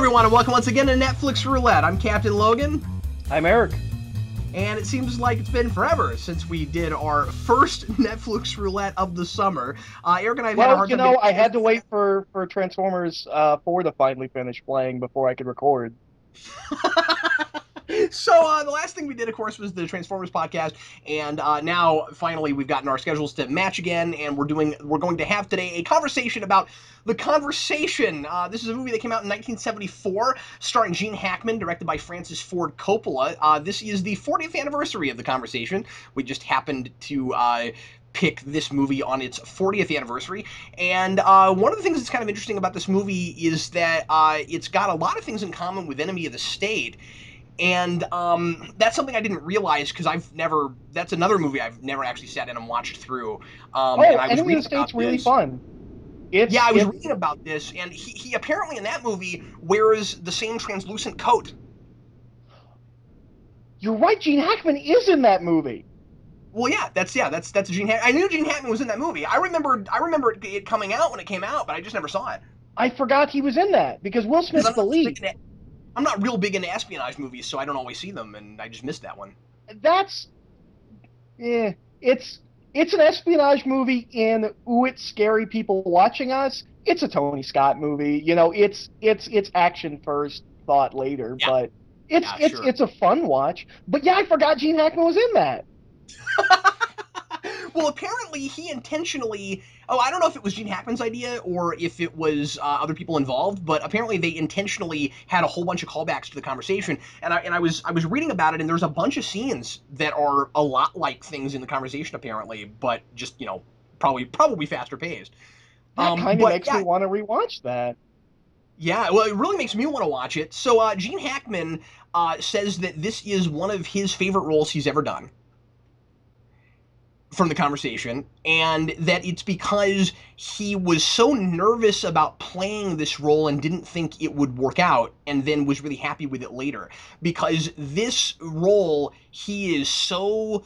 everyone, and welcome once again to Netflix Roulette. I'm Captain Logan. I'm Eric. And it seems like it's been forever since we did our first Netflix Roulette of the summer. Eric and I have had a hard time. I had to wait for Transformers 4 to finally finish playing before I could record. So the last thing we did, of course, was the Transformers podcast, and now finally we've gotten our schedules to match again, and we're going to have today a conversation about The Conversation. This is a movie that came out in 1974, starring Gene Hackman, directed by Francis Ford Coppola. This is the 40th anniversary of The Conversation. We just happened to pick this movie on its 40th anniversary, and one of the things that's kind of interesting about this movie is that it's got a lot of things in common with Enemy of the State. And that's something I didn't realize because that's another movie I've never actually sat in and watched through. And I was Enemy of the State's really fun. I was reading about this, and he apparently in that movie wears the same translucent coat. You're right, Gene Hackman is in that movie. Well, that's Gene Hackman. I knew Gene Hackman was in that movie. I remember it coming out when it came out, but I just never saw it. I forgot he was in that because Will Smith's the lead. I'm not real big into espionage movies, so I don't always see them, and I just missed that one. It's an espionage movie in it's scary people watching us. It's a Tony Scott movie, it's action first, thought later, but it's a fun watch. But yeah, I forgot Gene Hackman was in that. Well, apparently he intentionally... Oh, I don't know if it was Gene Hackman's idea or if it was other people involved, but apparently they intentionally had a whole bunch of callbacks to The Conversation. And I was reading about it, and there's a bunch of scenes that are a lot like things in The Conversation, apparently, but just, probably faster paced. That kind of makes me want to rewatch that. Yeah, well, it really makes me want to watch it. So Gene Hackman says that this is one of his favorite roles he's ever done from The Conversation, and that it's because he was so nervous about playing this role and didn't think it would work out, and then was really happy with it later. Because this role, he is so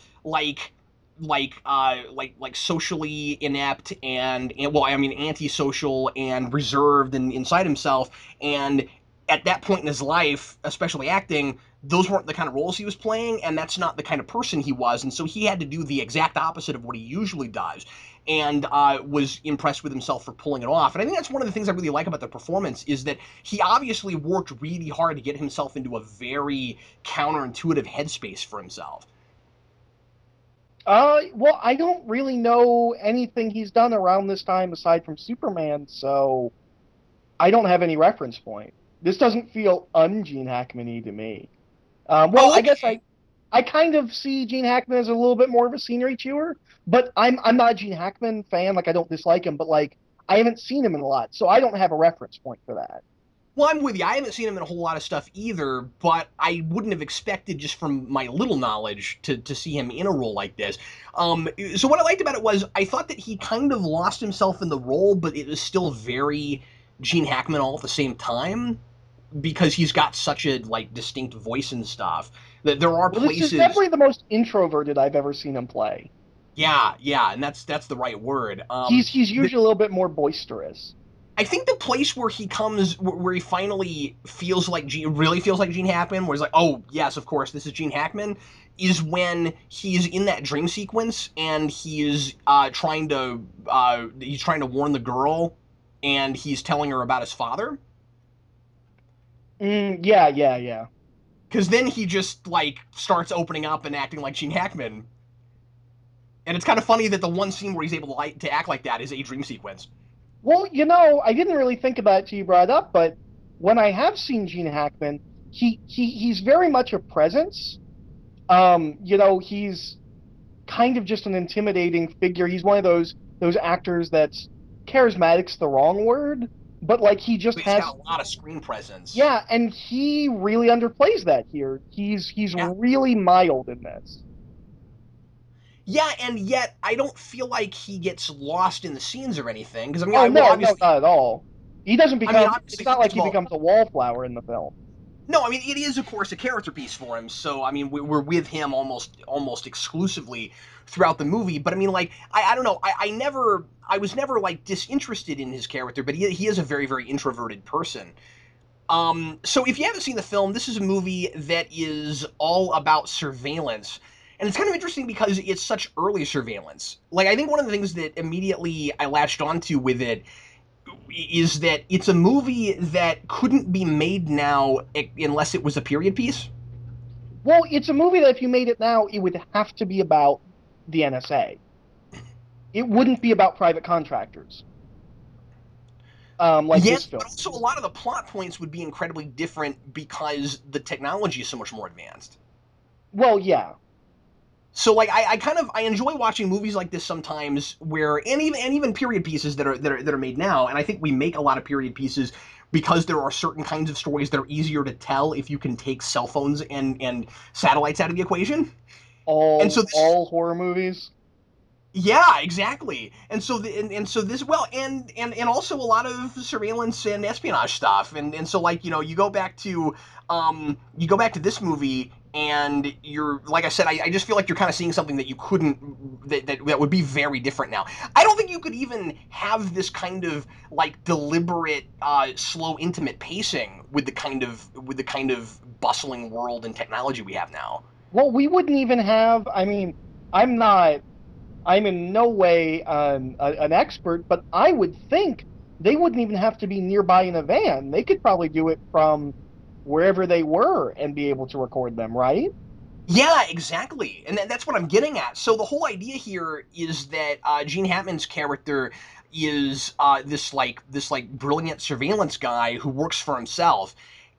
socially inept and antisocial and reserved and inside himself, and at that point in his life, especially acting, those weren't the kind of roles he was playing, and that's not the kind of person he was, and so he had to do the exact opposite of what he usually does, and was impressed with himself for pulling it off. And I think that's one of the things I really like about the performance, is that he obviously worked really hard to get himself into a very counterintuitive headspace for himself. Well, I don't really know anything he's done around this time aside from Superman, so I don't have any reference point. This doesn't feel un-Gene Hackman-y to me. I guess I kind of see Gene Hackman as a little bit more of a scenery chewer, but I'm not a Gene Hackman fan. I don't dislike him, but I haven't seen him in a lot, so I don't have a reference point for that. Well, I'm with you. I haven't seen him in a whole lot of stuff either, but I wouldn't have expected, just from my little knowledge, to see him in a role like this. So what I liked about it was I thought that he kind of lost himself in the role, but it was still very Gene Hackman all at the same time, because he's got such a distinct voice and stuff. That there are places. This is definitely the most introverted I've ever seen him play. Yeah, and that's the right word. He's usually a little bit more boisterous. I think the place where he finally really feels like Gene Hackman, where he's like, oh yes, of course, this is Gene Hackman, is when he's in that dream sequence and he's trying to warn the girl, and he's telling her about his father. Yeah. Because then he just, starts opening up and acting like Gene Hackman. And it's kind of funny that the one scene where he's able to act like that is a dream sequence. Well, I didn't really think about it till you brought it up, but when I have seen Gene Hackman, he's very much a presence. He's kind of just an intimidating figure. He's one of those actors that's charismatic's the wrong word, but he just has got a lot of screen presence. Yeah, and he really underplays that here. He's really mild in this. Yeah, and yet I don't feel like he gets lost in the scenes or anything. Because no, not at all. He doesn't become. It's not like he becomes a wallflower in the film. No, it is of course a character piece for him. So we're with him almost exclusively throughout the movie. But I don't know. I was never disinterested in his character. But he is a very, very introverted person. So if you haven't seen the film, this is a movie that is all about surveillance. And it's kind of interesting because it's such early surveillance. Like, I think one of the things that immediately I latched onto with it is that it's a movie that couldn't be made now unless it was a period piece. Well, it's a movie that if you made it now, it would have to be about the NSA. It wouldn't be about private contractors, like Yeah, this film but also a is. lot of the plot points would be incredibly different because the technology is so much more advanced. Well, yeah. So like I kind of I enjoy watching movies like this sometimes where and even period pieces that are made now, and I think we make a lot of period pieces because there are certain kinds of stories that are easier to tell if you can take cell phones and satellites out of the equation. And so this All horror movies. Yeah, exactly. And so and so this well and also a lot of surveillance and espionage stuff. And so like, you you go back to this movie and you're like I said, I just feel like you're kind of seeing something that you couldn't that would be very different now. I don't think you could even have this kind of like deliberate slow intimate pacing with the kind of bustling world and technology we have now. Well, we wouldn't even have. I mean, I'm not. I'm in no way an expert, but I would think they wouldn't even have to be nearby in a van. They could probably do it from wherever they were and be able to record them, right? Yeah, exactly, and that's what I'm getting at. So the whole idea here is that Gene Hackman's character is this brilliant surveillance guy who works for himself,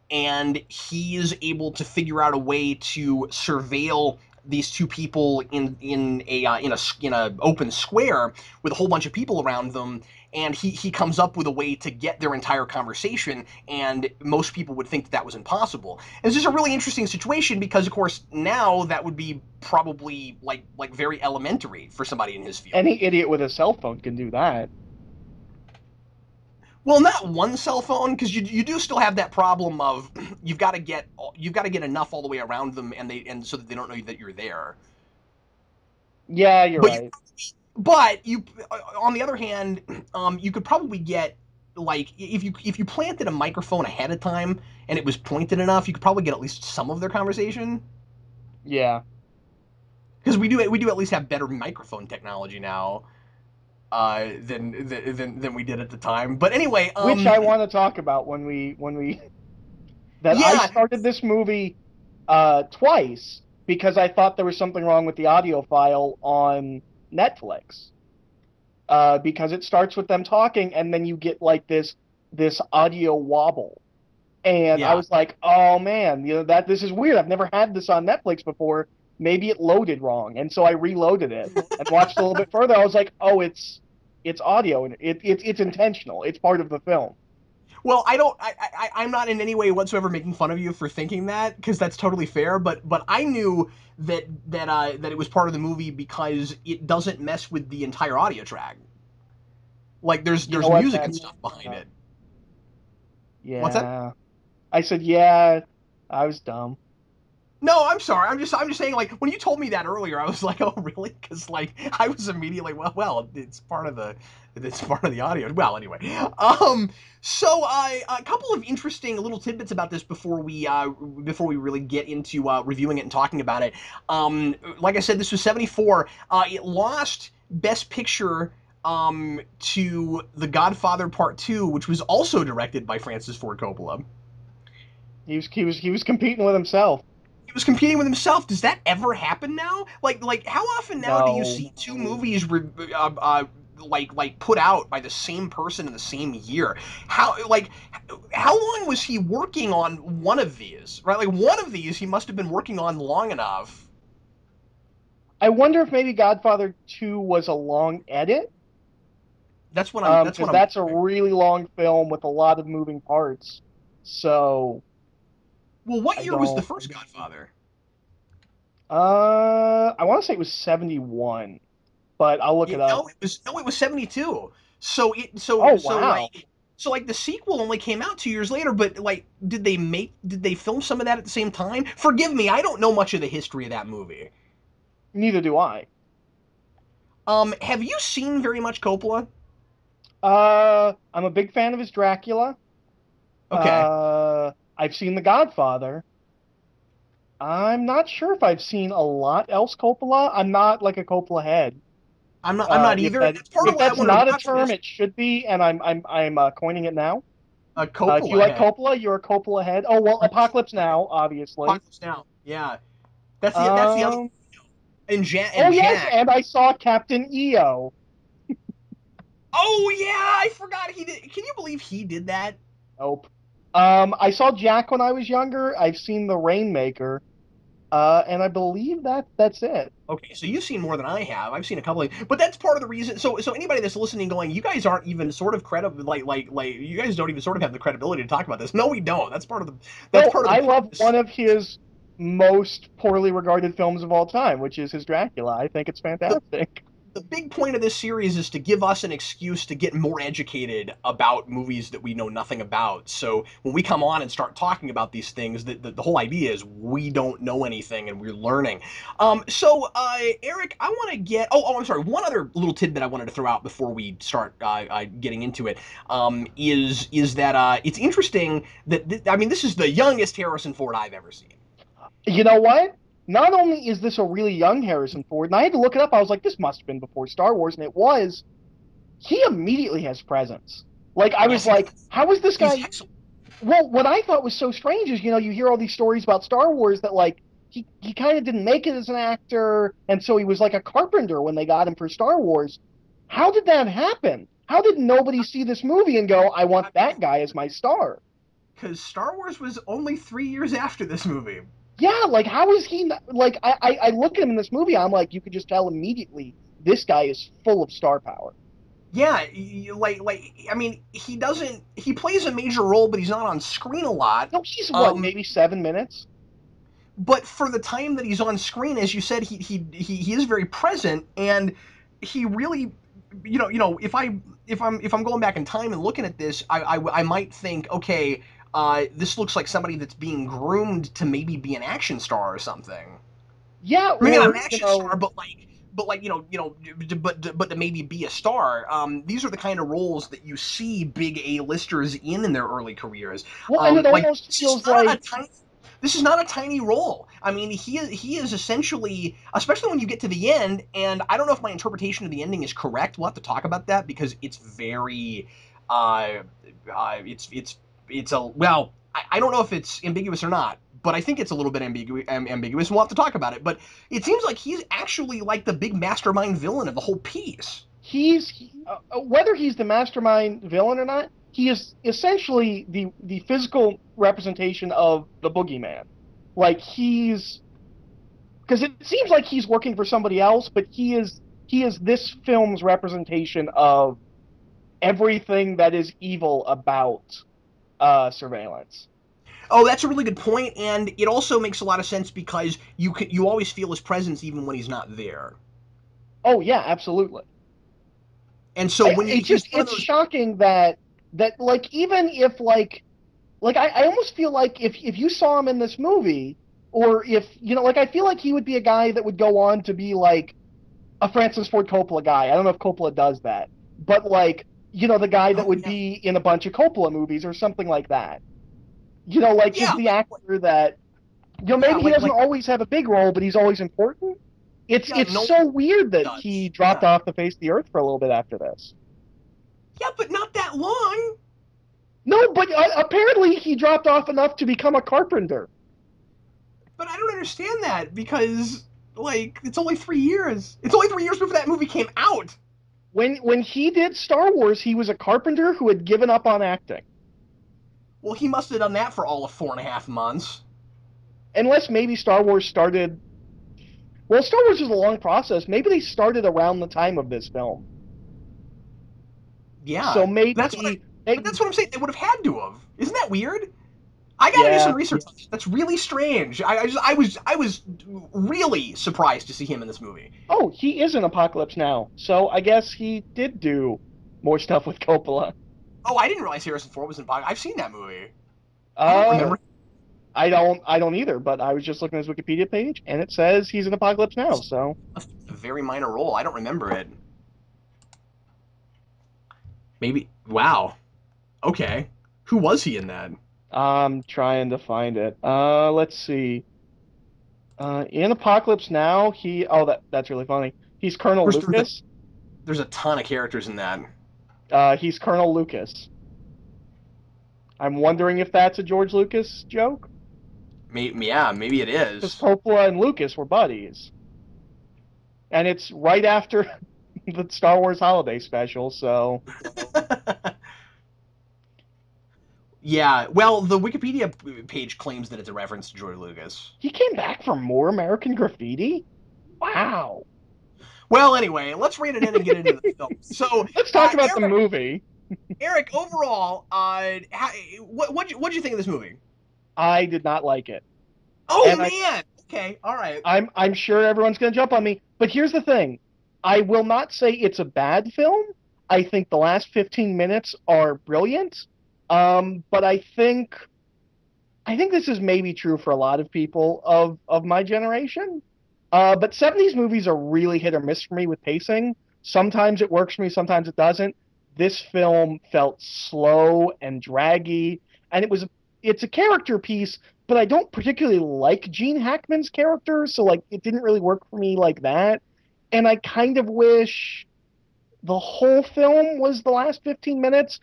and he is able to figure out a way to surveil these two people in a open square with a whole bunch of people around them, and he comes up with a way to get their entire conversation, and most people would think that that was impossible. And this is a really interesting situation because of course now that would be probably like very elementary for somebody in his field. Any idiot with a cell phone can do that. Well, not one cell phone because you do still have that problem of you've got to get enough all the way around them and so that they don't know that you're there. Yeah, you're But you right. but you on the other hand, you could probably get like if you planted a microphone ahead of time and it was pointed enough, you could probably get at least some of their conversation Yeah. because we do at least have better microphone technology now than we did at the time. But anyway, Which I want to talk about when we that I yeah, started this movie twice because I thought there was something wrong with the audio file on Netflix. Because it starts with them talking and then you get like this audio wobble. And I yeah. was like, "Oh man, that this is weird. I've never had this on Netflix before. Maybe it loaded wrong." And so I reloaded it and watched a little bit further. I was like, "Oh, it's audio and it's intentional. It's part of the film." Well, I'm not in any way whatsoever making fun of you for thinking that because that's totally fair. But I knew that it was part of the movie because it doesn't mess with the entire audio track. Like You know there's what? music and That's stuff behind it. What's that? yeah. I said, "Yeah, I was dumb." No, I'm sorry. I'm just saying like when you told me that earlier, I was like, oh really? Because like I was immediately it's part of the audio. Well, anyway, so a couple of interesting little tidbits about this before we really get into reviewing it and talking about it. Like I said, this was '74. It lost Best Picture to The Godfather Part Two, which was also directed by Francis Ford Coppola. He was competing with himself. He was competing with himself. Does that ever happen now? Like how often now do you No. see two movies put out by the same person in the same year? How long was he working on one of these? Right, like one of these he must have been working on long enough. I wonder if maybe Godfather 2 was a long edit. That's what Because I'm that's a wondering. really long film with a lot of moving parts. So Well, what I year was the don't. first Godfather? I want to say it was 71, but I'll look it up. No, it was 72. Oh wow! So like the sequel only came out 2 years later, but like did they film some of that at the same time? Forgive me, I don't know much of the history of that movie. Neither do I. Have you seen very much Coppola? I'm a big fan of his Dracula. Okay. I've seen The Godfather. I'm not sure if I've seen a lot else Coppola. I'm not like a Coppola head. I'm not If either. that That's part of if why I that's wanted to not a watch term, this. it should be, and I'm coining it now. A If you Coppola like head. Coppola, you're a Coppola head. Oh well, Apocalypse Now, obviously. Apocalypse Now. Yeah. That's the other Um. and Oh yes, Jack. and I saw Captain EO. Oh yeah, I forgot he did. Can you believe he did that? Nope. I saw Jack when I was younger. I've seen The Rainmaker. And I believe that's it. Okay, so you've seen more than I have. I've seen a couple of, but that's part of the reason. So anybody that's listening, going, you guys aren't even sort of credible. Like you guys don't even sort of have the credibility to talk about this. No, we don't. That's part of the. That's No, part of the I point. love one of his most poorly regarded films of all time, which is his Dracula. I think it's The fantastic. the big point of this series is to give us an excuse to get more educated about movies that we know nothing about. So when we come on and start talking about these things, the whole idea is we don't know anything and we're learning. Eric, I want to get. I'm sorry. One other little tidbit I wanted to throw out before we start getting into it is that it's interesting that I mean this is the youngest Harrison Ford I've ever seen. You know what? Not only is this a really young Harrison Ford, and I had to look it up, I was like, this must have been before Star Wars, and it was. He immediately has presence. Like, I Yes, was he like, does. how is this He's guy? excellent. Well, what I thought was so strange is, you hear all these stories about Star Wars that like he kind of didn't make it as an actor, and so he was like a carpenter when they got him for Star Wars. How did that happen? How did nobody see this movie and go, I want that guy as my star? Because Star Wars was only 3 years after this movie. Yeah, like how is he not, like I look at him in this movie, I'm like, you could just tell immediately this guy is full of star power. Yeah, I mean, he plays a major role, but he's not on screen a lot. No, he's what, Um, maybe 7 minutes? but for the time that he's on screen, as you said, he is very present, and he really, if I'm going back in time and looking at this, I might think, okay, this looks like somebody that's being groomed to maybe be an action star or something. Yeah, Maybe not or an action star, but but to maybe be a star. These are the kind of roles that you see big A-listers in their early careers. well, and it Like almost this is feels not a like tiny. This is not a tiny role. I mean, he is essentially, especially when you get to the end. And I don't know if my interpretation of the ending is correct. We'll have to talk about that because it's very, uh, it's a well. I don't know if it's ambiguous or not, but I think it's a little bit ambiguous. We'll have to talk about it. But it seems like he's actually like the big mastermind villain of the whole piece. whether he's the mastermind villain or not, he is essentially the physical representation of the boogeyman. Like he's because it seems like he's working for somebody else, but he is this film's representation of everything that is evil about surveillance. Oh, that's a really good point, and it also makes a lot of sense because you always feel his presence even when he's not there. Oh yeah, absolutely. And so when It's he's just one of it's those. shocking that like even if like I almost feel like if you saw him in this movie, or if like I feel like he would be a guy that would go on to be like a Francis Ford Coppola guy. I don't know if Coppola does that, but like the guy that Oh would yeah, be in a bunch of Coppola movies or something like that. Like just yeah, the actor that yeah, maybe he doesn't always have a big role, but he's always important. It's yeah. it's No so weird that he does. dropped Yeah, off the face of the earth for a little bit after this. yeah, but not that long. No, but apparently he dropped off enough to become a carpenter. But I don't understand that because it's only 3 years. It's only 3 years before that movie came out. When he did Star Wars, he was a carpenter who had given up on acting. Well, he must have done that for all of 4.5 months. Unless maybe Star Wars started. Well, Star Wars is a long process. Maybe they started around the time of this film. Yeah, So that's what. maybe, But that's what I'm saying. They would have had to have. Isn't that weird? I got to do some yeah. research on this. That's really strange. I was really surprised to see him in this movie. Oh, he is in Apocalypse Now. So I guess he did do more stuff with Coppola. Oh, I didn't realize Harrison Ford was in I've seen that movie. I don't Uh, remember. I don't either. But I was just looking at his Wikipedia page, and it says he's in Apocalypse Now. It's So a very minor role. I don't remember it. Maybe. Wow. Okay. Who was he in that? I'm trying to find it. Let's see. In Apocalypse Now, that's really funny. He's Of Colonel course, Lucas. there's a ton of characters in that. He's Colonel Lucas. I'm wondering if that's a George Lucas joke, Yeah, maybe it because is. Coppola and Lucas were buddies, and it's right after the Star Wars Holiday Special. So Yeah, well, the Wikipedia page claims that it's a reference to George Lucas. he came back for more American Graffiti. Wow. Well, anyway, let's rein it in and get into the film. So, Let's talk about the Eric, movie. overall, what'd you think of this movie? I did not like it, Oh and man. Okay, all right. I'm sure everyone's going to jump on me. But here's the thing: I will not say it's a bad film. I think the last 15 minutes are brilliant. But I think this is maybe true for a lot of people of my generation. But 70s movies are really hit or miss for me with pacing. Sometimes it works for me, sometimes it doesn't. This film felt slow and draggy, and it's a character piece, but I don't particularly like Gene Hackman's character, so like it didn't really work for me like that. And I kind of wish the whole film was the last 15 minutes.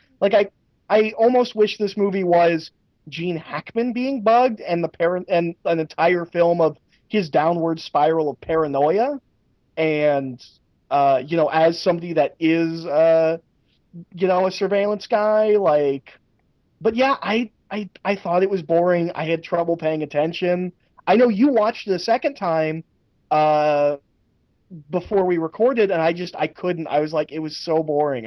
I almost wish this movie was Gene Hackman being bugged and an entire film of his downward spiral of paranoia. And as somebody that is a surveillance guy, but yeah, I thought it was boring. I had trouble paying attention. I know you watched it a second time uh before we recorded, and I couldn't. I was like, it was so boring.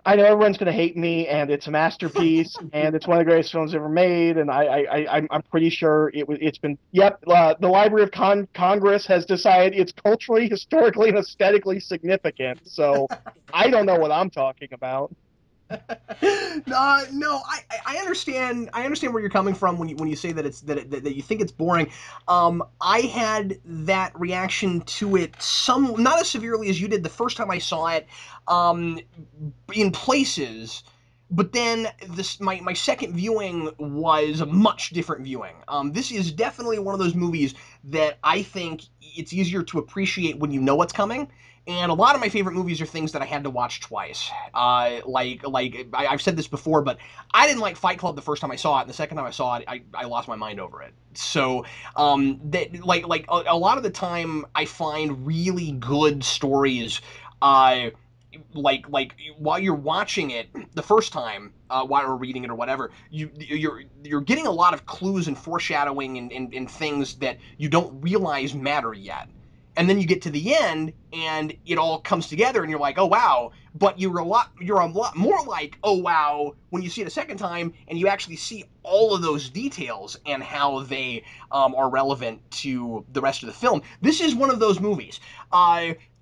I know everyone's going to hate me, and it's a masterpiece, and it's one of the greatest films ever made. And I'm pretty sure it's been. Yep, the Library of Congress has decided it's culturally, historically, and aesthetically significant. So I don't know what I'm talking about. No, I understand. I understand where you're coming from when you say that that you think it's boring. I had that reaction to it not as severely as you did the first time I saw it. Um, in places. But then my second viewing was a much different viewing. This is definitely one of those movies that I think it's easier to appreciate when you know what's coming. And a lot of my favorite movies are things that I had to watch twice. I've said this before, but I didn't like Fight Club the first time I saw it, and the second time I saw it, I lost my mind over it. So a lot of the time, I find really good stories. Uh, while you're watching it the first time, while you're reading it or whatever, you're getting a lot of clues and foreshadowing and things that you don't realize matter yet. And then you get to the end and it all comes together and you're like, oh wow. But you're a lot more like, oh wow, when you see it a second time and you actually see all of those details and how they are relevant to the rest of the film. This is one of those movies.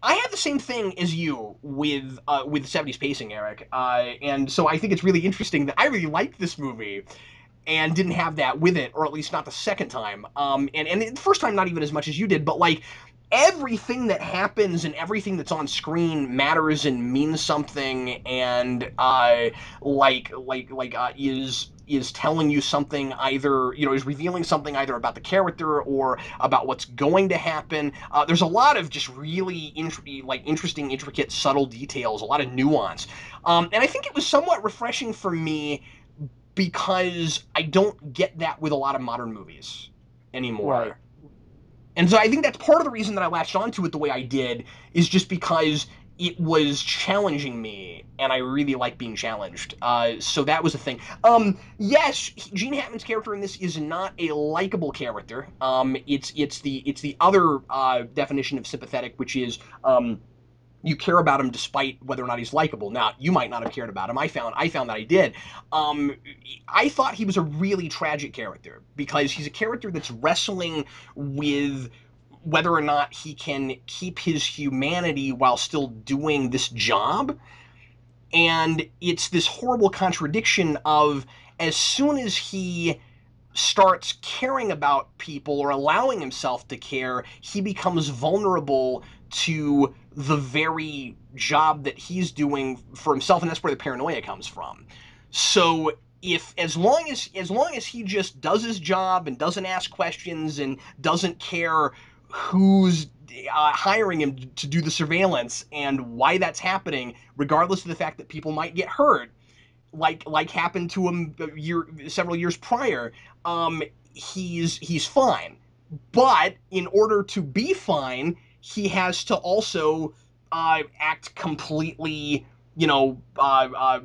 I have the same thing as you with 70s pacing, Eric, and so I think it's really interesting that I really liked this movie and didn't have that with it, or at least not the second time. And the first time not even as much as you did, but like everything that happens and everything that's on screen matters and means something, and is telling you something, either is revealing something either about the character or about what's going to happen. There's a lot of just really interesting, intricate, subtle details, a lot of nuance, and I think it was somewhat refreshing for me because I don't get that with a lot of modern movies Right. anymore. And so I think that's part of the reason that I latched onto it the way I did, is just because it was challenging me, and I really like being challenged. So that was the thing. Yes, Gene Hackman's character in this is not a likable character. It's the other definition of sympathetic, which is you care about him despite whether or not he's likable. Now, you might not have cared about him. I found that I did. Um, I thought he was a really tragic character because he's a character that's wrestling with whether or not he can keep his humanity while still doing this job. And it's this horrible contradiction of, as soon as he starts caring about people or allowing himself to care, he becomes vulnerable to the very job that he's doing for himself, and that's where the paranoia comes from. So if as long as he just does his job and doesn't ask questions and doesn't care who's hiring him to do the surveillance and why that's happening, regardless of the fact that people might get hurt, like happened to him several years prior, he's fine. But in order to be fine, he has to also act completely,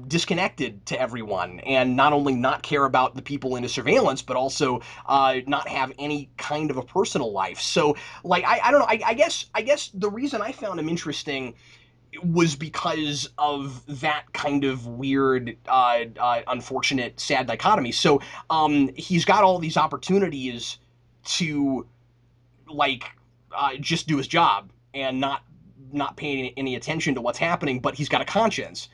disconnected to everyone, and not only not care about the people in his surveillance, but also not have any kind of a personal life. So, like, I don't know. I guess the reason I found him interesting was because of that kind of weird, unfortunate, sad dichotomy. So, he's got all these opportunities to like just do his job and not pay any attention to what's happening, but he's got a conscience.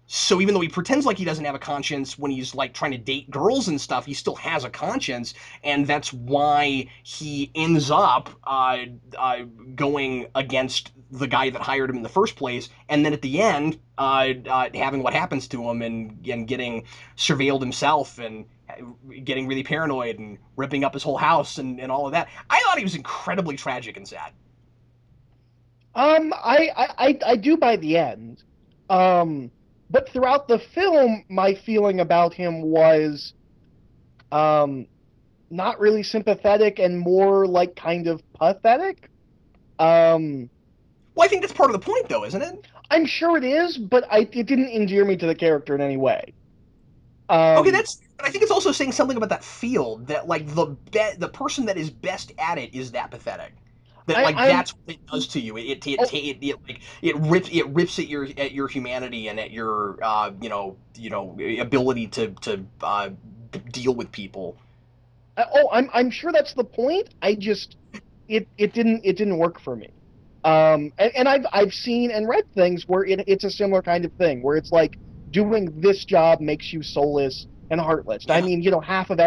So even though he pretends like he doesn't have a conscience when he's like trying to date girls and stuff, he still has a conscience, and that's why he ends up going against the guy that hired him in the first place, and then at the end, having what happens to him and getting surveilled himself and getting really paranoid and ripping up his whole house and all of that. I thought he was incredibly tragic and sad. I do by the end. Um, but throughout the film, my feeling about him was um, not really sympathetic and more like kind of pathetic. Um, Well, I think that's part of the point, though, isn't it? I'm sure it is, but it didn't endear me to the character in any way. Okay, Um, that's. But I think it's also saying something about that field that like the person that is best at it is that pathetic. That like I'm that's what it does to you. oh, Like it rips at your humanity and at your ability to deal with people. I'm sure that's the point. I just it didn't work for me. And I've seen and read things where it's a similar kind of thing where it's like doing this job makes you soulless and heartless. I Yeah. mean, half of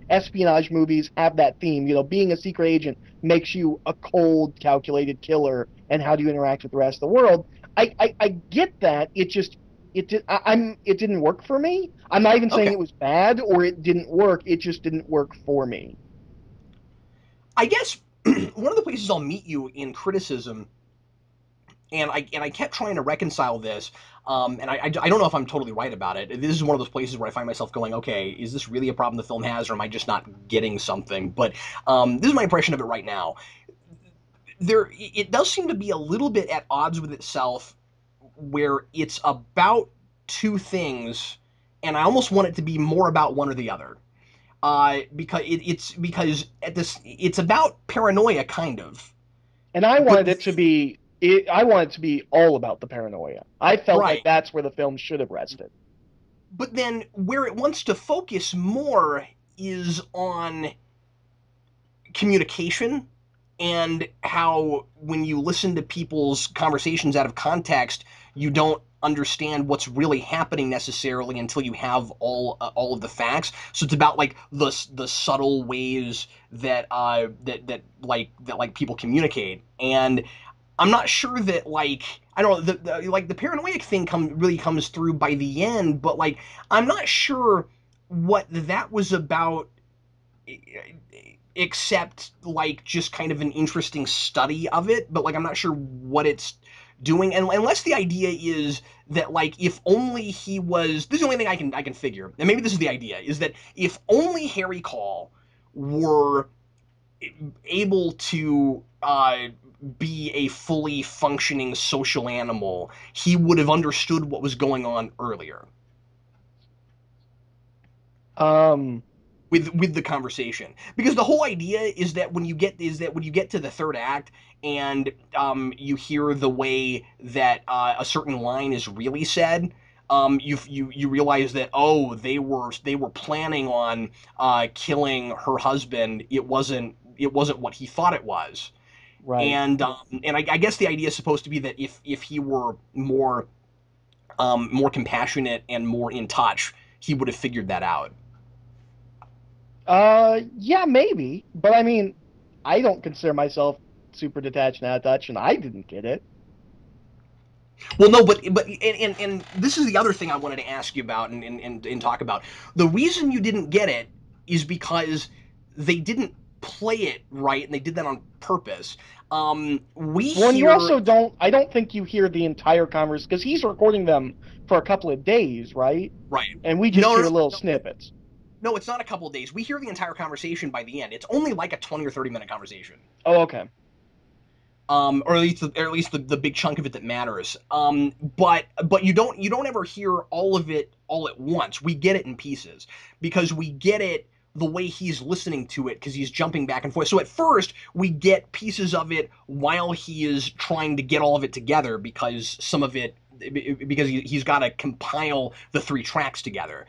espionage movies have that theme. Being a secret agent makes you a cold, calculated killer, and how do you interact with the rest of the world? I get that. It didn't work for me. I'm not even saying Okay. it was bad or it didn't work. It just didn't work for me. I guess one of the places I'll meet you in criticism, and I kept trying to reconcile this, and I don't know if I'm totally right about it. This is one of those places where I find myself going, okay, is this really a problem the film has, or am I just not getting something? But this is my impression of it right now. It does seem to be a little bit at odds with itself, where it's about two things, and I almost want it to be more about one or the other. Because it's about paranoia, kind of, And I but wanted it to be I wanted it to be all about the paranoia. I felt like right. that's where the film should have rested. But then where it wants to focus more is on communication and how when you listen to people's conversations out of context, you don't understand what's really happening necessarily until you have all of the facts. So it's about like the subtle ways that people communicate. And I'm not sure that like I don't know the paranoid thing really comes through by the end, but like I'm not sure what that was about, except like just kind of an interesting study of it. But like I'm not sure what it's doing, and unless the idea is that like if only he was, this is the only thing I can figure, and maybe this is the idea, is that if only Harry Call were able to be a fully functioning social animal, he would have understood what was going on earlier Um, with the conversation. Because the whole idea is that when you get to the third act and you hear the way that a certain line is really said, you realize that, oh, they were planning on killing her husband. It wasn't what he thought it was. right. And I guess the idea is supposed to be that if he were more compassionate and more in touch, he would have figured that out. Yeah, maybe, but I mean, I don't consider myself super detached and out of touch, and I didn't get it. Well, no, but and this is the other thing I wanted to ask you about and talk about. The reason you didn't get it is because they didn't play it right, and they did that on purpose. We Well, and you hear also don't. I don't think you hear the entire conversation because he's recording them for a couple of days, right? right. And we just No, no, hear little no, snippets. no, it's not a couple of days. We hear the entire conversation by the end. It's only like a 20 or 30 minute conversation. Oh, okay. Or at least the big chunk of it that matters. But you don't ever hear all of it all at once. We get it in pieces because we get it the way he's listening to it because he's jumping back and forth. So at first we get pieces of it while he is trying to get all of it together because some of it because he's got to compile the three tracks together.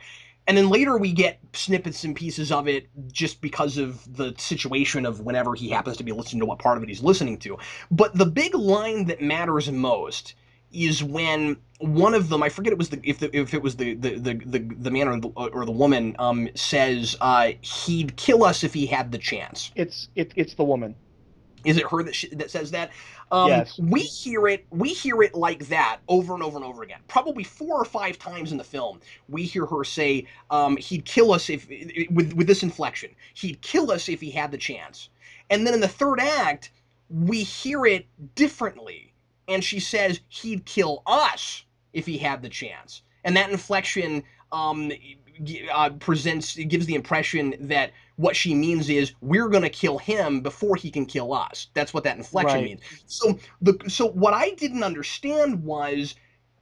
And then later we get snippets and pieces of it just because of the situation of whenever he happens to be listening to what part of it he's listening to. But the big line that matters most is when one of them, I forget it was if it was the man or the woman, says he'd kill us if he had the chance. It's the woman. Is it her that says that? Yes. We hear it like that over and over and over again. Probably 4 or 5 times in the film, we hear her say, "He'd kill us if with this inflection. He'd kill us if he had the chance." And then in the third act, we hear it differently, and she says, "He'd kill us if he had the chance." And that inflection gives the impression that what she means is we're going to kill him before he can kill us. That's what that inflection Right. means. So what I didn't understand was,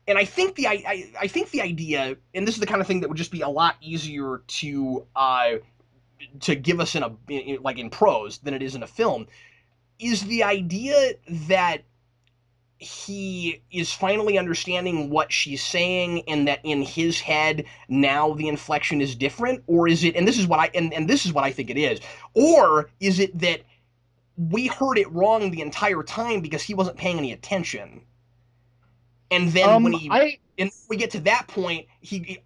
and I think the idea, and this is the kind of thing that would just be a lot easier to give us like in prose than it is in a film, is the idea that he is finally understanding what she's saying and that in his head now the inflection is different, or is it, and this is what and this is what I think it is, or is it that we heard it wrong the entire time because he wasn't paying any attention, and then when he I and we get to that point,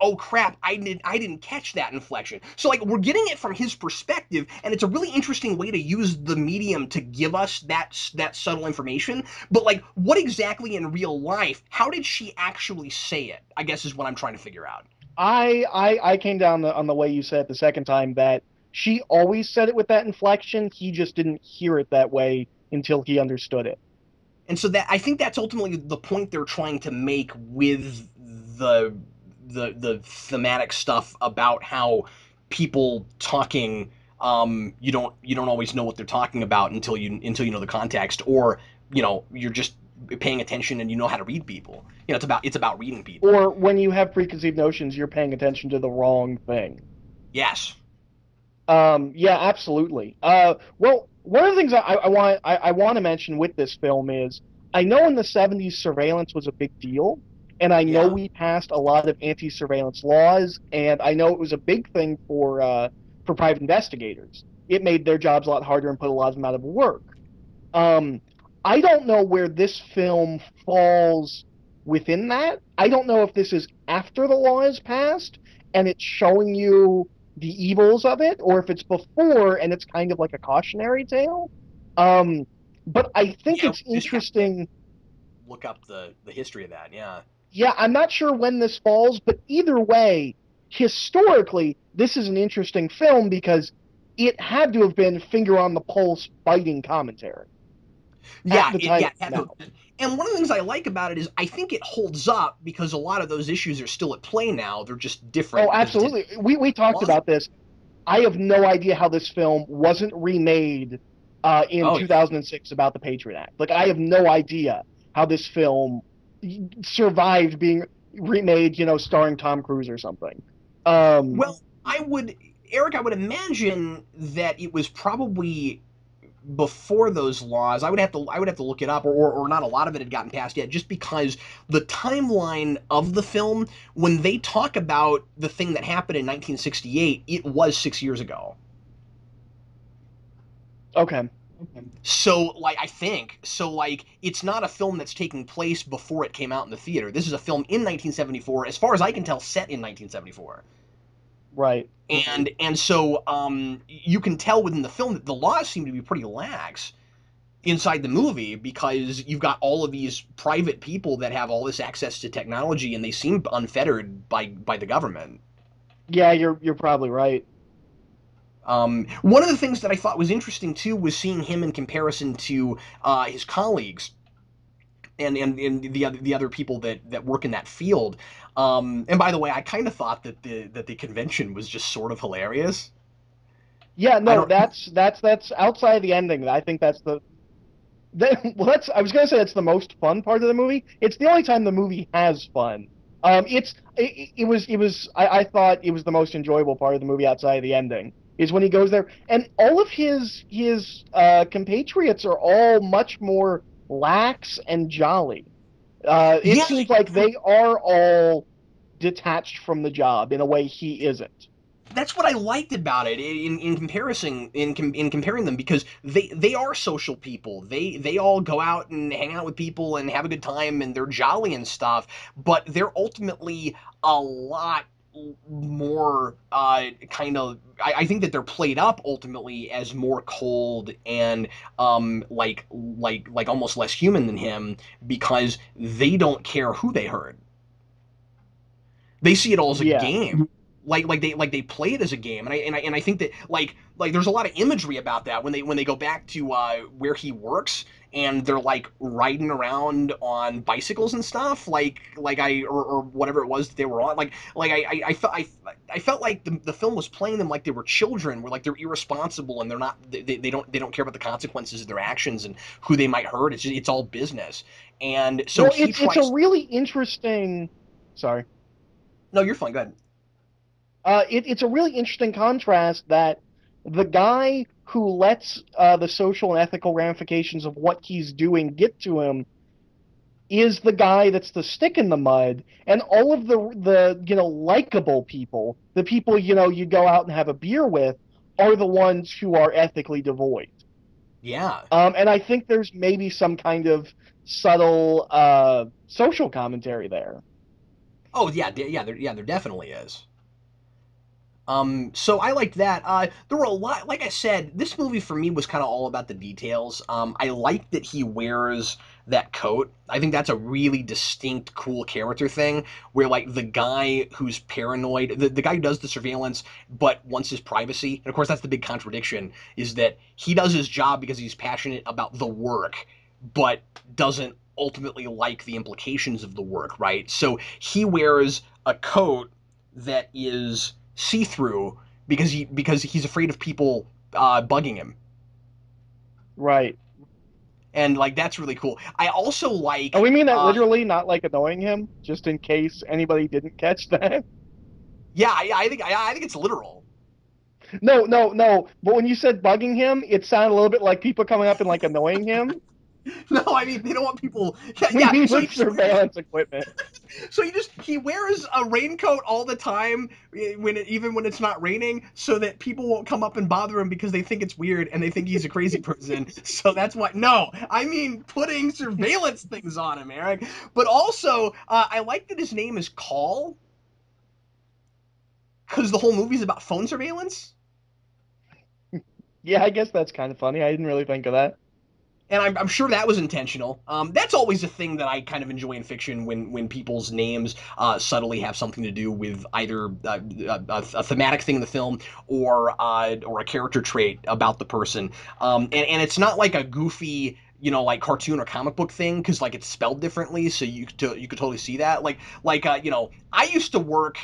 oh crap, I didn't catch that inflection. So like we're getting it from his perspective, and it's a really interesting way to use the medium to give us that subtle information. But like, what exactly in real life? How did she actually say it? I guess is what I'm trying to figure out. I came down on the way you said it the second time that she always said it with that inflection. He just didn't hear it that way until he understood it. And so that I think that's ultimately the point they're trying to make with the the thematic stuff about how people talking you don't always know what they're talking about until you know the context, or you're just paying attention and you know how to read people. It's about reading people. Or when you have preconceived notions, you're paying attention to the wrong thing. Yes. Yeah, absolutely. Well, one of the things I want to mention with this film is I know in the '70s surveillance was a big deal, and I know Yeah. we passed a lot of anti-surveillance laws, and I know it was a big thing for private investigators. It made their jobs a lot harder and put a lot of them out of work. Um, I don't know where this film falls within that. I don't know if this is after the law is passed and it's showing you the evils of it, or if it's before and it's kind of like a cautionary tale. Um, but I think Yeah, it's we just have to interesting. look up the history of that. Yeah. Yeah, I'm not sure when this falls, but either way, historically, this is an interesting film because it had to have been finger on the pulse biting commentary at Yeah, the time yeah, it came out. and one of the things I like about it is I think it holds up because a lot of those issues are still at play now. They're just Oh, different because it's in absolutely. We talked laws. about this. I have no idea how this film wasn't remade in Oh yeah. 2006 about the Patriot Act. Like, I have no idea how this film survived being remade, starring Tom Cruise or something. Um, Well, Eric, I would imagine that it was probably before those laws. I would have to look it up, or not a lot of it had gotten passed yet, just because the timeline of the film, when they talk about the thing that happened in 1968, it was 6 years ago. okay. So, like, I think so. Like, it's not a film that's taking place before it came out in the theater. This is a film in 1974, as far as I can tell, set in 1974. Right. And so you can tell within the film that the laws seem to be pretty lax. inside the movie, because you've got all of these private people that have all this access to technology and they seem unfettered by the government. Yeah, you're probably right. One of the things that I thought was interesting too was seeing him in comparison to his colleagues and the other people that work in that field. And by the way, I kind of thought that the convention was just sort of hilarious. Yeah, I no, don't. that's outside the ending. I think that's well, that's I was gonna say that's the most fun part of the movie. It's the only time the movie has fun. I thought it was the most enjoyable part of the movie outside of the ending is when he goes there, and all of his compatriots are all much more lax and jolly. It Yeah, seems like they are all detached from the job in a way he isn't. that's what I liked about it in comparison in comparing them, because they are social people. They all go out and hang out with people and have a good time and they're jolly and stuff, but they're ultimately a lot more kind of I think that they're played up ultimately as more cold and like almost less human than him, because they don't care who they hurt. They see it all as a Yeah. game. Like they play it as a game, and I think that like there's a lot of imagery about that when they go back to where he works, and they're like riding around on bicycles and stuff, or whatever it was that they were on. I felt like the film was playing them like they were children, where like they're irresponsible and they don't care about the consequences of their actions and who they might hurt. It's all business, and so Well, he it's a tries. really interesting. Sorry. No, you're fine. Go ahead. It's a really interesting contrast that the guy who lets the social and ethical ramifications of what he's doing get to him is the guy that's the stick in the mud, and all of the likable people, the people you go out and have a beer with, are the ones who are ethically devoid. Yeah. And I think there's maybe some kind of subtle social commentary there. Oh yeah, there definitely is. So I liked that. There were a lot, like I said, this movie for me was kind of all about the details. I like that he wears that coat. I think that's a really distinct, cool character thing, where like the guy who's paranoid, the guy who does the surveillance, but wants his privacy. And of course, that's the big contradiction, is that he does his job because he's passionate about the work, but doesn't ultimately like the implications of the work, right? So he wears a coat that is see through because he's afraid of people bugging him, Right. and like that's really cool. I also And like we mean that literally, not like annoying him, just in case anybody didn't catch that. yeah, I think it's literal. No, no, no. But when you said bugging him, it sounded a little bit like people coming up and like annoying him. No, I mean they don't want people. Yeah, We yeah. mean So with surveillance equipment. he wears a raincoat all the time even when it's not raining, so that people won't come up and bother him because they think it's weird and they think he's a crazy person. So that's why. No, I mean putting surveillance things on him, Eric. But also, I like that his name is Call, because the whole movie's about phone surveillance. Yeah, I guess that's kind of funny. I didn't really think of that. And I'm sure that was intentional. That's always a thing that I kind of enjoy in fiction, when people's names subtly have something to do with either a thematic thing in the film or a character trait about the person. And it's not like a goofy, like cartoon or comic book thing, because like it's spelled differently, so you could totally see that. I used to work.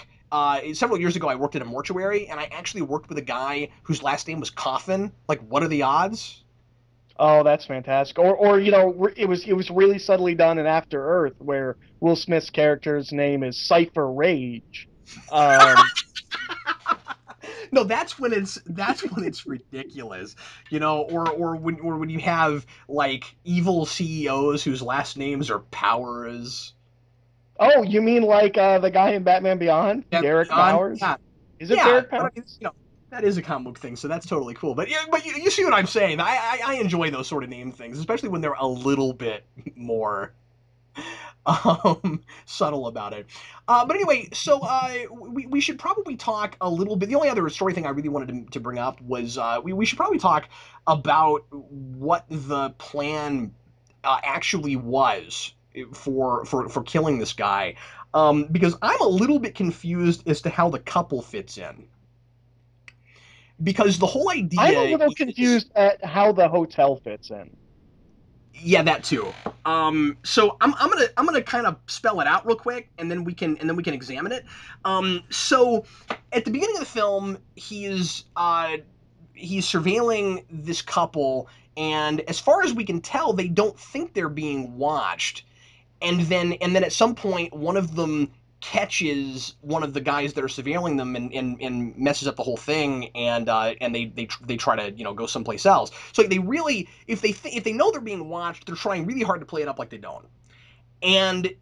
Several years ago, I worked at a mortuary, and I actually worked with a guy whose last name was Coffin. Like, what are the odds? Oh, that's fantastic. Or it was really subtly done in After Earth, where Will Smith's character's name is Cypher Rage. Um, No, that's when it's ridiculous, or when you have like evil CEOs whose last names are Powers. oh, you mean like the guy in Batman Beyond, Yeah, Derek beyond, Powers? yeah, Is it yeah. Derek But I Powers? mean, that is a comic book thing, so that's totally cool. But yeah, but you see what I'm saying? I enjoy those sort of name things, especially when they're a little bit more. subtle about it. But anyway, so we should probably talk a little bit. The only other story thing I really wanted to bring up was we should probably talk about what the plan actually was for killing this guy, because I'm a little bit confused as to how the couple fits in. Because the whole I'm a idea little is, confused at how the hotel fits in. yeah, that too. So I'm gonna kind of spell it out real quick, and then we can examine it. So at the beginning of the film, he's surveilling this couple, and as far as we can tell, they don't think they're being watched. And then at some point, one of them catches one of the guys that are surveilling them and messes up the whole thing, and they try to go someplace else. So like, they really, if they know they're being watched, they're trying really hard to play it up like they don't. And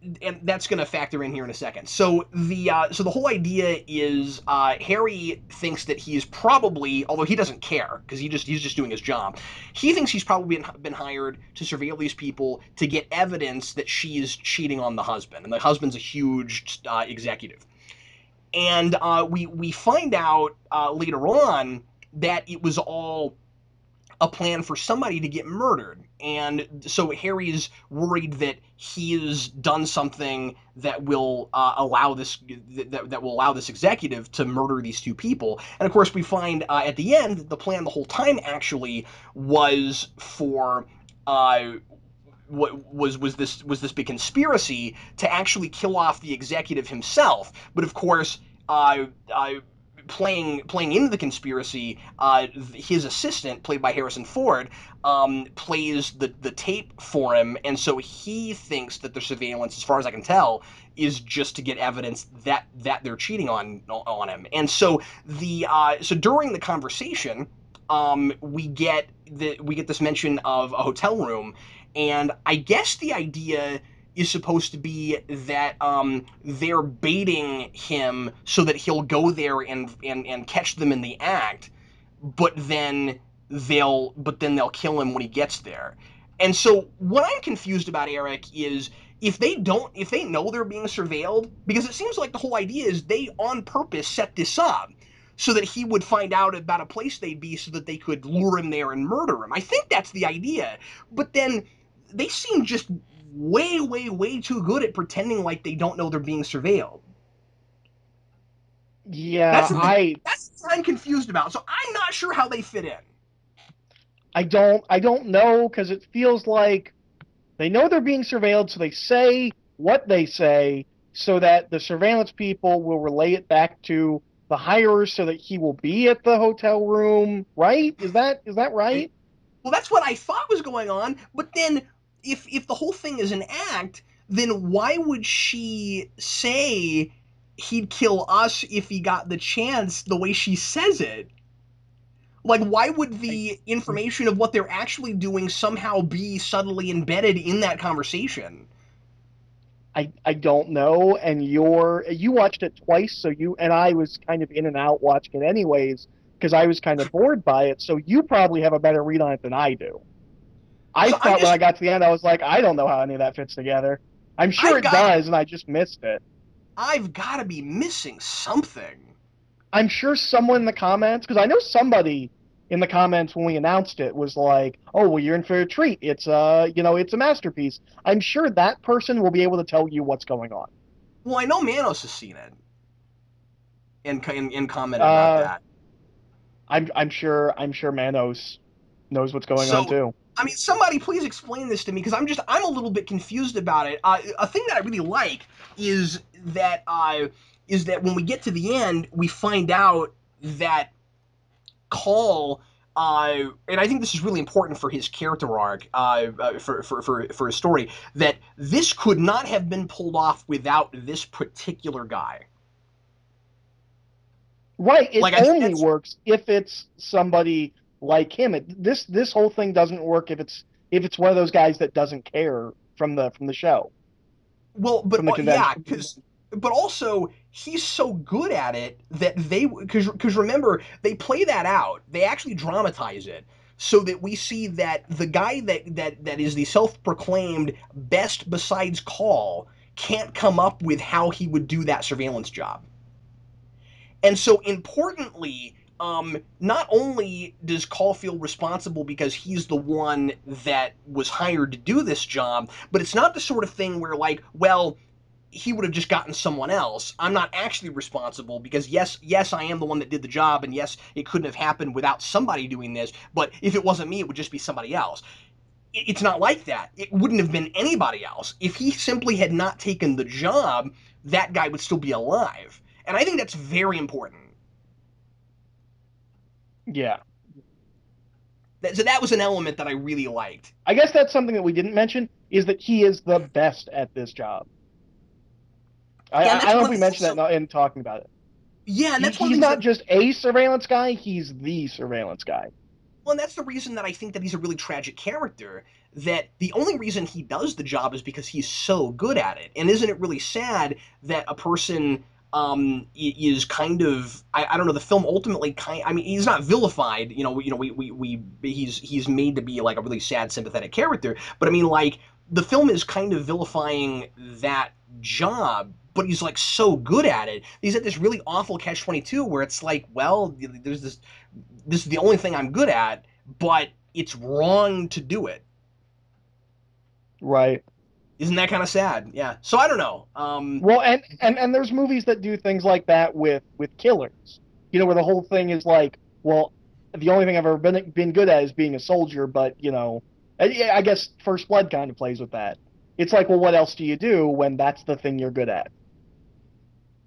that's going to factor in here in a second. So the whole idea is Harry thinks that he's probably, although he doesn't care because he's just doing his job. He thinks he's probably been hired to surveil these people to get evidence that she's cheating on the husband, and the husband's a huge executive. And we find out later on that it was all a plan for somebody to get murdered. And so Harry's worried that he's done something that will allow this that will allow this executive to murder these two people. And of course, we find at the end that the plan the whole time actually was for what was this big conspiracy to actually kill off the executive himself. But of course, playing into the conspiracy, his assistant, played by Harrison Ford, plays the tape for him, and so he thinks that the surveillance, as far as I can tell, is just to get evidence that they're cheating on him. And so so during the conversation, we get this mention of a hotel room, and I guess the idea is supposed to be that they're baiting him so that he'll go there and catch them in the act, but then they'll kill him when he gets there. And so what I'm confused about, Eric, is if they know they're being surveilled, because it seems like the whole idea is they on purpose set this up so that he would find out about a place they'd be so that they could lure him there and murder him. I think that's the idea. But then they seem just way, way, way too good at pretending like they don't know they're being surveilled. Yeah, That's what I'm confused about. So I'm not sure how they fit in. I don't know, because it feels like they know they're being surveilled, so they say what they say so that the surveillance people will relay it back to the hirer so that he will be at the hotel room, right? Is that right? Well, that's what I thought was going on, but then if the whole thing is an act, then why would she say he'd kill us if he got the chance the way she says it? Like, why would the information of what they're actually doing somehow be subtly embedded in that conversation? I don't know, and you watched it twice, so you and I was kind of in and out watching it anyways, because I was kind of bored by it, so you probably have a better read on it than I do. I So thought when I got to the end, I was like, I don't know how any of that fits together. I'm sure it does, and I just missed it. I've got to be missing something. I'm sure someone in the comments, because I know somebody in the comments when we announced it was like, "Oh, well, you're in for a treat. It's it's a masterpiece." I'm sure that person will be able to tell you what's going on. Well, I know Manos has seen it and commented about that. I'm sure Manos knows what's going on too. I mean, somebody please explain this to me, because I'm a little bit confused about it. A thing that I really like is that when we get to the end, we find out that Call, and I think this is really important for his character arc, for his story, that this could not have been pulled off without this particular guy. Right. It only works if it's somebody like him. This whole thing doesn't work if it's one of those guys that doesn't care from the show. Well, but but also he's so good at it that because remember, they play that out. They actually dramatize it so that we see that the guy that is the self-proclaimed best besides Call can't come up with how he would do that surveillance job. And so, importantly, not only does Call feel responsible because he's the one that was hired to do this job, but it's not the sort of thing where, like, well, he would have just gotten someone else. I'm not actually responsible because yes, I am the one that did the job, and yes, it couldn't have happened without somebody doing this. But if it wasn't me, it would just be somebody else. It's not like that. It wouldn't have been anybody else. If he simply had not taken the job, that guy would still be alive. And I think that's very important. Yeah. So that was an element that I really liked. I guess that's something that we didn't mention, is that he is the best at this job. Yeah, I don't know if we mentioned that in talking about it. Yeah, and that's one of He's the things not just a surveillance guy, he's the surveillance guy. well, and that's the reason that I think that he's a really tragic character. That the only reason he does the job is because he's so good at it. And isn't it really sad that a person is kind of I don't know, the film ultimately I mean, he's not vilified, he's made to be like a really sad, sympathetic character, but I mean, like, the film is kind of vilifying that job, but he's like so good at it. He's at this really awful catch-22 where it's like, well, there's this is the only thing I'm good at, but it's wrong to do it. Right. Isn't that kind of sad? Yeah. So I don't know. Well, and there's movies that do things like that with killers. Where the whole thing is like, well, the only thing I've ever been good at is being a soldier, but I guess First Blood kind of plays with that. It's like, well, what else do you do when that's the thing you're good at?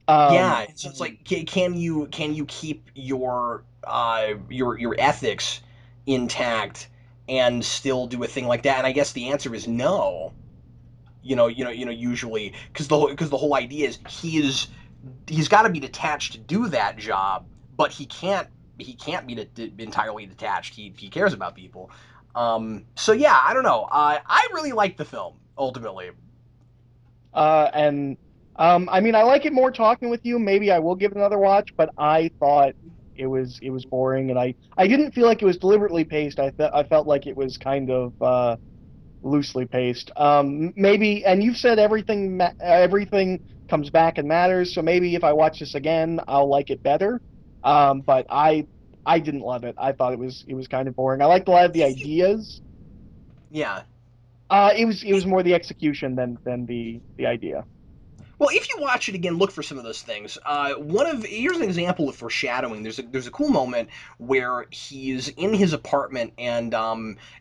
Yeah. So it's like, can you keep your ethics intact and still do a thing like that? And I guess the answer is no. Usually, because the whole idea is he's got to be detached to do that job, but he can't be entirely detached. He cares about people. So yeah, I don't know. I really like the film ultimately. I mean, I like it more talking with you. Maybe I will give it another watch, but I thought it was boring, and I didn't feel like it was deliberately paced. I felt like it was kind of loosely paced. Maybe, and you've said everything comes back and matters. So maybe if I watch this again, I'll like it better. But I didn't love it. I thought it was kind of boring. I liked a lot of the ideas. Yeah. It was more the execution than the idea. Well, if you watch it again, look for some of those things. Here's an example of foreshadowing. There's a cool moment where he's in his apartment, and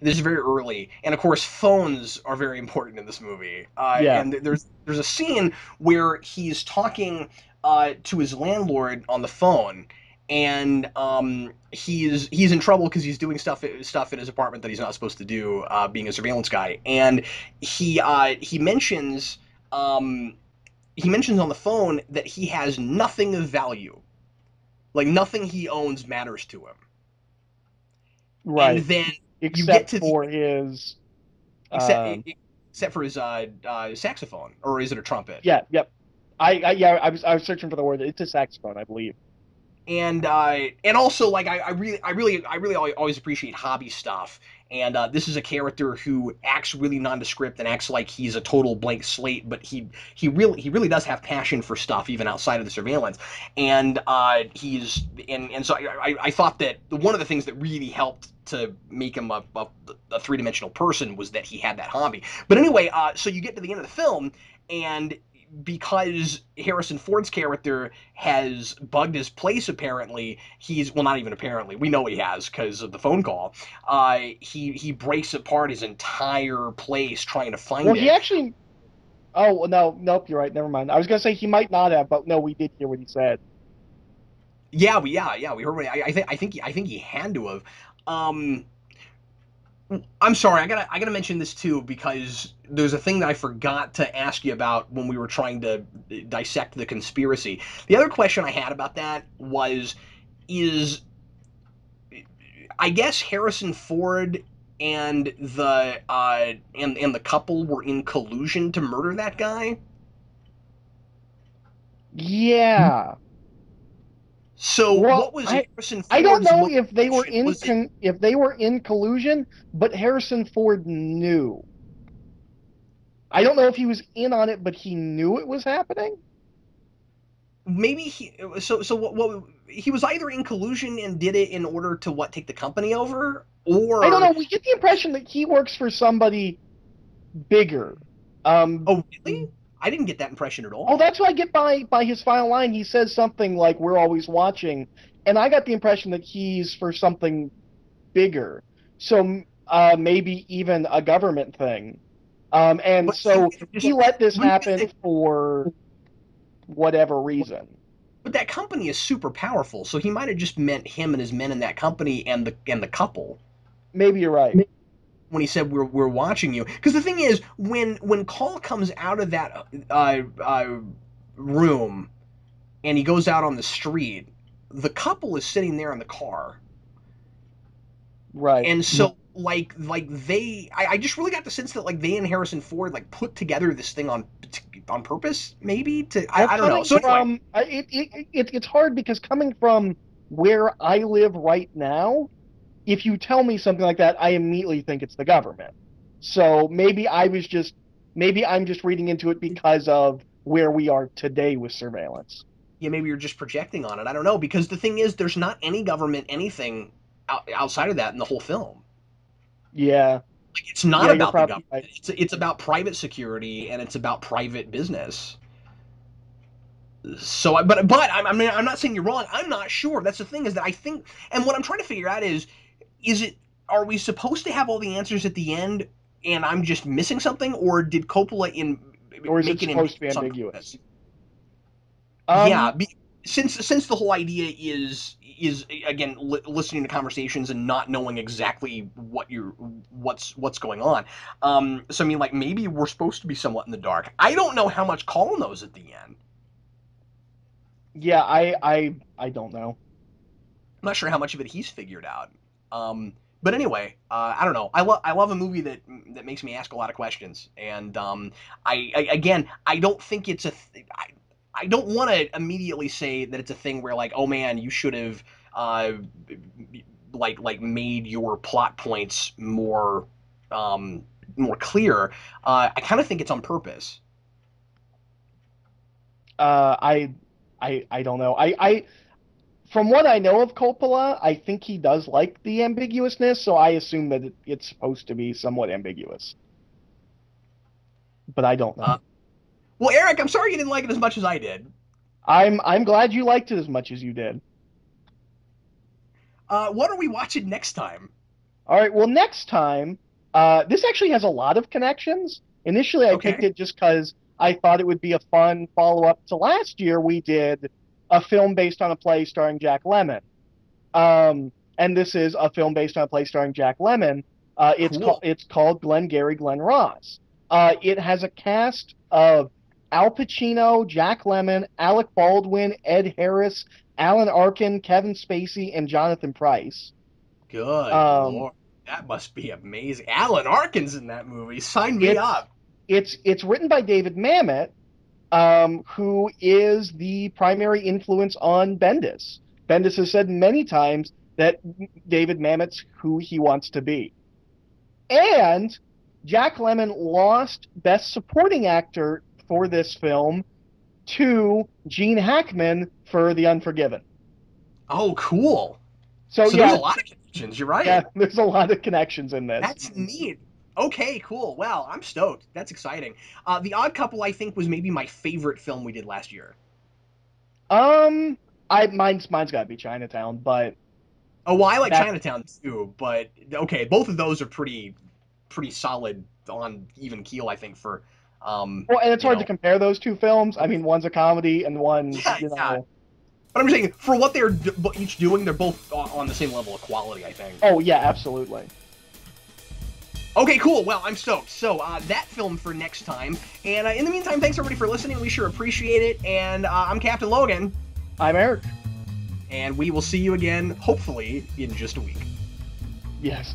this is very early, and of course phones are very important in this movie. Yeah. And there's a scene where he's talking to his landlord on the phone, and he's in trouble because he's doing stuff in his apartment that he's not supposed to do, being a surveillance guy, and he mentions. He mentions on the phone that he has nothing of value. Like, nothing he owns matters to him. Right. And then you get Except to for his except um except for his saxophone, or is it a trumpet? yeah, yep. I was searching for the word. It's a saxophone, I believe. And also, like, I really always appreciate hobby stuff. And this is a character who acts really nondescript and acts like he's a total blank slate, but he really does have passion for stuff even outside of the surveillance. And so I thought that one of the things that really helped to make him a three-dimensional person was that he had that hobby. But anyway, so you get to the end of the film, and because Harrison Ford's character has bugged his place, apparently, well, not even apparently, we know he has because of the phone call. He breaks apart his entire place trying to find Well, it. he actually. Oh no, nope, you're right. Never mind. I was gonna say he might not have, but no, we did hear what he said. Yeah, we heard what I think he had to have. Um, I'm sorry, I gotta mention this too because there's a thing that I forgot to ask you about when we were trying to dissect the conspiracy. The other question I had about that is I guess Harrison Ford and the couple were in collusion to murder that guy. Yeah. So Well, what was I Harrison I don't Ford's know if they were motivation? Was it if they were in collusion, but Harrison Ford knew. I don't know if he was in on it, but he knew it was happening. Maybe what he was either in collusion and did it in order to take the company over, I don't or know. We get the impression that he works for somebody bigger. oh really? I didn't get that impression at Oh, all. that's what I get by his final line. He says something like, "We're always watching," and I got the impression that he's for something bigger. So maybe even a government thing. And But he so might have he just let this because happen for whatever reason. but that company is super powerful, so he might have just meant him and his men in that company and the couple Maybe you're right. when he said we're watching you. Because the thing is, when Call comes out of that room and he goes out on the street, the couple is sitting there in the car, Right. and so I just really got the sense that like they and Harrison Ford like put together this thing on purpose, maybe to Well, I don't know. coming So anyway, from it's hard because coming from where I live right now, if you tell me something like that, I immediately think it's the government. So maybe I'm just reading into it because of where we are today with surveillance. yeah, maybe you're just projecting on it. I don't know because the thing is, there's not any government anything outside of that in the whole film. Yeah, Like, it's not yeah, you're about the probably government. right. It's about private security and it's about private business. So, I'm not saying you're wrong. I'm not sure. That's the thing is that I think, and what I'm trying to figure out is it are we supposed to have all the answers at the end, and I'm just missing something, or did Coppola in Or is it make it supposed to be ambiguous on ambiguous? purpose? Yeah, Um, since the whole idea is again listening to conversations and not knowing exactly what's going on. So I mean, like maybe we're supposed to be somewhat in the dark. I don't know how much Call knows at the end. yeah, I don't know. I'm not sure how much of it he's figured out. But anyway, I don't know. I love a movie that makes me ask a lot of questions, and again I don't think it's I don't want to immediately say that it's a thing where like oh man you should have uh, made your plot points more clear. I kind of think it's on purpose. Uh, I I don't know. I from what I know of Coppola, I think he does like the ambiguousness, so I assume that it's supposed to be somewhat ambiguous. But I don't Uh, know. well, Eric, I'm sorry you didn't like it as much as I did. I'm glad you liked it as much as you did. What are we watching next time? All right, well, next time, this actually has a lot of connections. Initially, I picked Okay. it just because I thought it would be a fun follow-up to last year. We did a film based on a play starring Jack Lemmon. And this is a film based on a play starring Jack Lemmon. Cool. It's called Glengarry Glen Ross. It has a cast of Al Pacino, Jack Lemmon, Alec Baldwin, Ed Harris, Alan Arkin, Kevin Spacey, and Jonathan Pryce. Good Um, lord. That must be amazing. Alan Arkin's in that movie. Sign me it's up. it's written by David Mamet, who is the primary influence on Bendis. Bendis has said many times that David Mamet's who he wants to be. And Jack Lemmon lost Best Supporting Actor for this film to Gene Hackman for The Unforgiven. Oh, cool. So So there's a yeah, lot of connections. You're yeah, right. there's a lot of connections in this. That's neat. Okay, cool. Well, I'm stoked. That's exciting. The Odd Couple, I think, was maybe my favorite film we did last year. Um, mine's got to be Chinatown, but Oh, well, I like that Chinatown too, but okay, both of those are pretty solid on even keel, I think, for well, and it's you hard to know. compare those two films. I mean, one's a comedy and one's, Yeah, yeah. But I'm just saying, for what they're each doing, they're both on the same level of quality, I think. oh yeah, absolutely. Okay, cool. Well, I'm stoked. So, that film for next time. And in the meantime, thanks everybody for listening. We sure appreciate it. And I'm Captain Logan. I'm Eric. And we will see you again, hopefully, in just a week. Yes.